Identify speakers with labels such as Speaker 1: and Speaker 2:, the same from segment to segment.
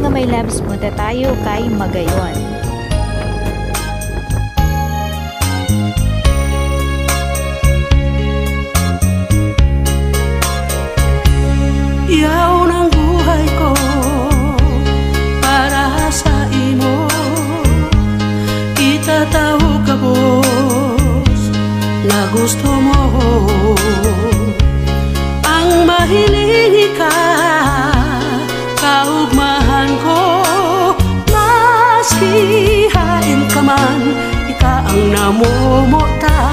Speaker 1: mga may labs, punta tayo kay Magayon.
Speaker 2: Yaw ng buhay ko para sa imo, itataw ka boss na gusto mo. Ang mahiling ka, kaugmahan ko, masihain ka man, ika ang namumutan.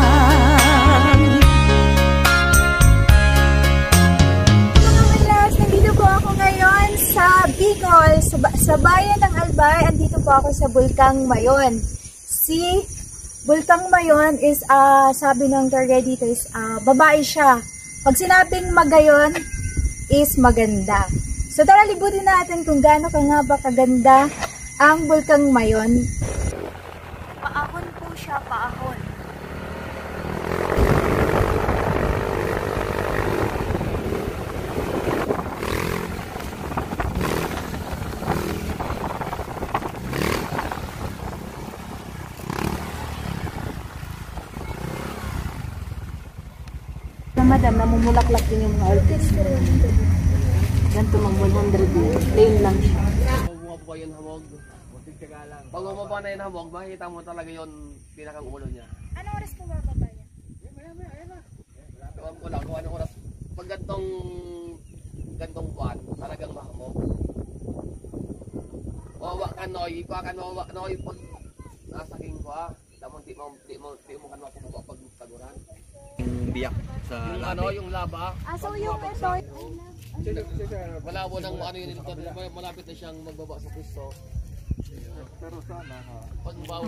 Speaker 3: Nandito po ako ngayon sa Bicol, sa bayan ng Albay. Andito po ako sa Bulkang Mayon. Si Bulkang Mayon is, sabi ng tour guide dito is, babae siya. Pag sinabing Magayon is maganda. So tara libutin natin kung gaano ka nga ba kaganda ang Bulkang Mayon. Paahon po siya, paahon.
Speaker 1: Madam, namumulaklak din yung mga orchids. Ganito mang 100 din. Plain lang siya.
Speaker 4: Pag bumaba yun hamog, pag bumaba na yun hamog, makikita mo talaga yun pinakang ulo niya.
Speaker 3: Anong oras po bababa yan?
Speaker 4: Ayan na. Tawag ko lang kung anong oras. Pag gantong buwan, talagang mahamog. Wawa ka noy, pag nasa king ko di mo kan mapubaba pag taguran.
Speaker 5: Biyak sa labi.
Speaker 4: Yung laba.
Speaker 3: So yung ito.
Speaker 4: Wala mo nang ano yun dito, malapit na siyang magbaba sa piso. Pero sana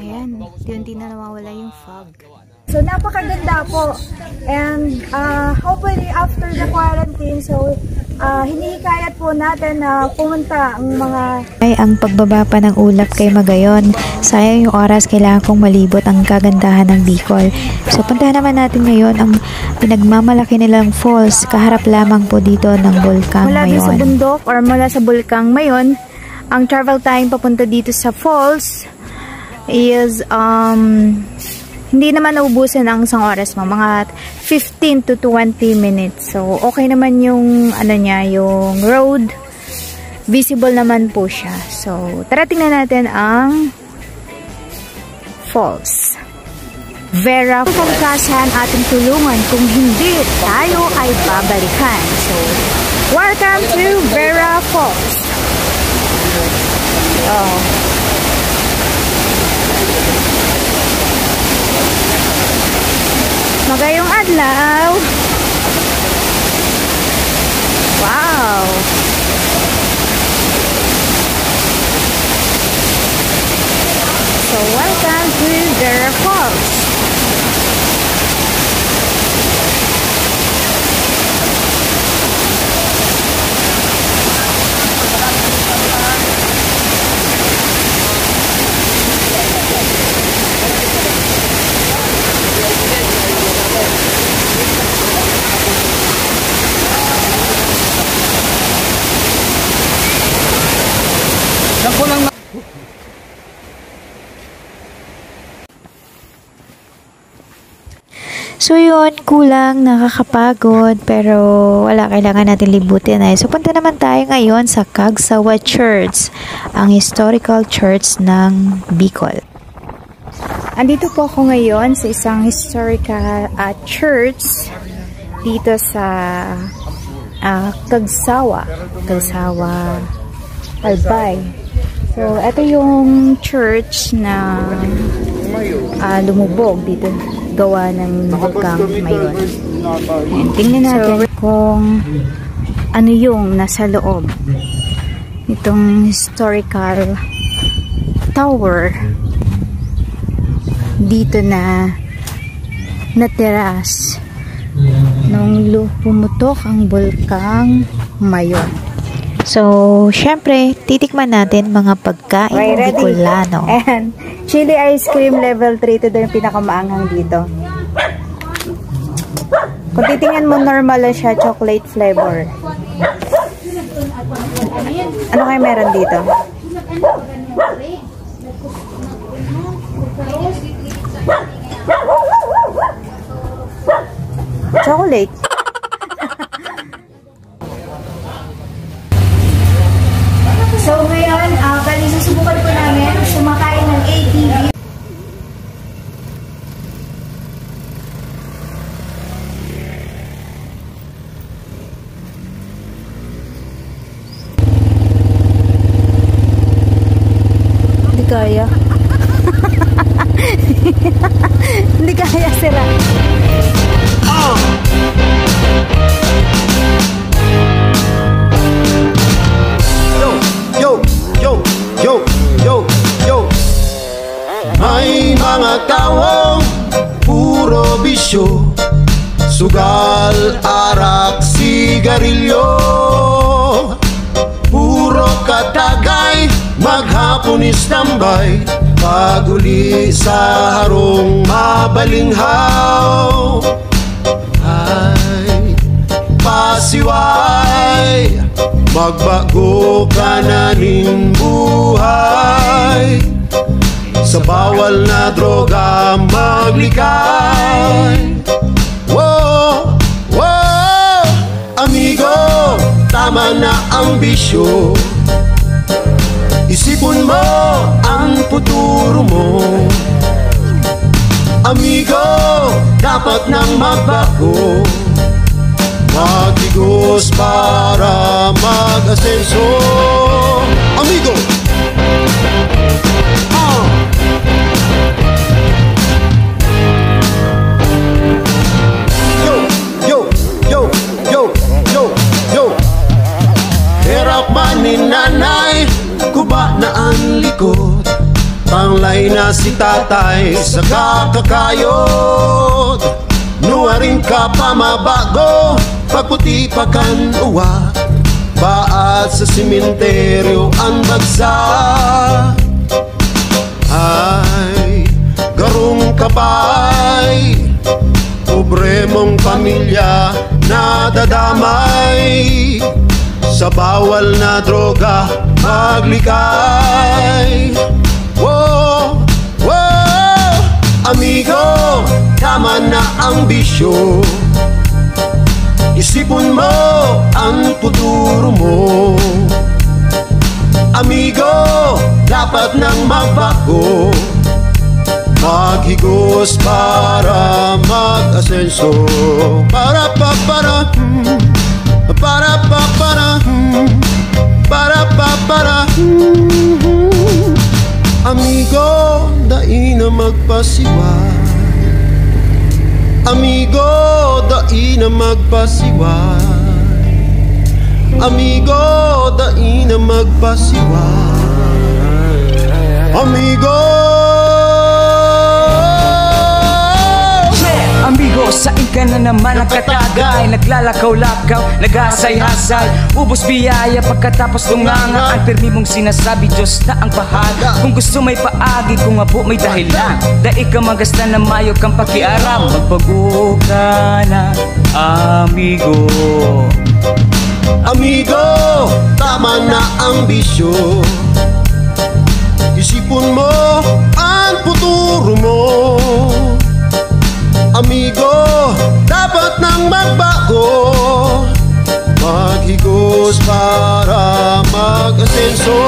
Speaker 1: ayan, hindi na nawawala yung fog.
Speaker 3: So napakaganda po. And hopefully after the quarantine, so hinihikayat po natin na pumunta ang mga...
Speaker 1: Ay, ang pagbaba pa ng ulap kay Magayon. Sayang yung oras, kailangan kong malibot ang kagandahan ng Bicol. So puntahan naman natin ngayon ang pinagmamalaki nilang falls. Kaharap lamang po dito ng Bulkang Mayon. Mula sa bundok or mula sa Bulkang Mayon, ang travel time papunta dito sa falls is hindi naman naubusan ang isang oras mo, mga 15 to 20 minutes. So, okay naman yung, yung road. Visible naman po siya. So, tara tingnan natin ang falls. Vera, pagkasan ating tulungan, kung hindi, tayo ay babalikan. So, welcome to Vera Falls. Magayong adlaw. Wow. So welcome to Vera Falls. So yun, kulang, nakakapagod, pero wala, kailangan natin libutin ay. So punta naman tayo ngayon sa Cagsawa Church, ang historical church ng Bicol. Andito po ako ngayon sa isang historical church dito sa Cagsawa, Albay. So ito yung church na lumubog dito, gawa ng Bulkang Mayon. Ayan, tingnan natin kung ano yung nasa loob nitong historical tower dito na natiras nung pumutok ang Bulkang Mayon. So, syempre, titikman natin mga pagkain ng Bicolano.
Speaker 3: And chili ice cream level 3, ito daw yung pinakamaanghang dito. Kung titingnan mo, normal lang siya, chocolate flavor.
Speaker 1: Ano kayo meron dito? Chocolate.
Speaker 3: So ngayon, bali susubukan po namin sumakain ng ATV.
Speaker 1: Hindi kaya. Hindi kaya sila.
Speaker 6: Yo, yo, yo, yo, yo. May mga taong puro bisyo, sugal, arak, sigarilyo. Puro katagay, maghapon istambay, paguli sa harong mabalinghaw. Ay, pasiway, magbago ka na ning buhay, sa bawal na droga maglikay. Wow, wow, amigo, tama na ang bisyo. Isipon mo ang futuro mo. Amigo, dapat nang magbago, maghigos para mag-asenso. Amigo! Yo, yo, yo, yo, yo, yo. Hirap man ni nanay, kuba na ang likod, panglay na si tatay sa kakakayod. Nuwarin ka pa mabago, pagputi pa kan uwa, baat sa simenteryo ang bagsak. Ay, garong kabay, pobre mong pamilya nadadamay, sa bawal na droga maglikay. Wow, wow, amigo, tama na ang bisyo. Isipon mo ang futuro mo. Amigo, dapat nang magbago, maghigos para mag-asenso. Para pa para, para pa para, para pa para. Amigo, dai na magpasiwa. Amigo, dai na magpasiwa. Amigo, dai na magpasiwa. Amigo,
Speaker 7: amigo, saan ka na naman nakatagay? Naglalakaw-lakaw, nag-asay-asay, ubos biyaya pagkatapos tunganga. Ang pirmi mong sinasabi, Diyos na ang bahala. Kung gusto may paagi, kung abo may dahilan, dai ka magasta na mayo kang pakiaram. Magbago ka na, amigo.
Speaker 6: amigo, tama na ang bisyo. Isipon mo ang futuro mo. Amigo, dapat nang magbago, maghigos para mag-asenso.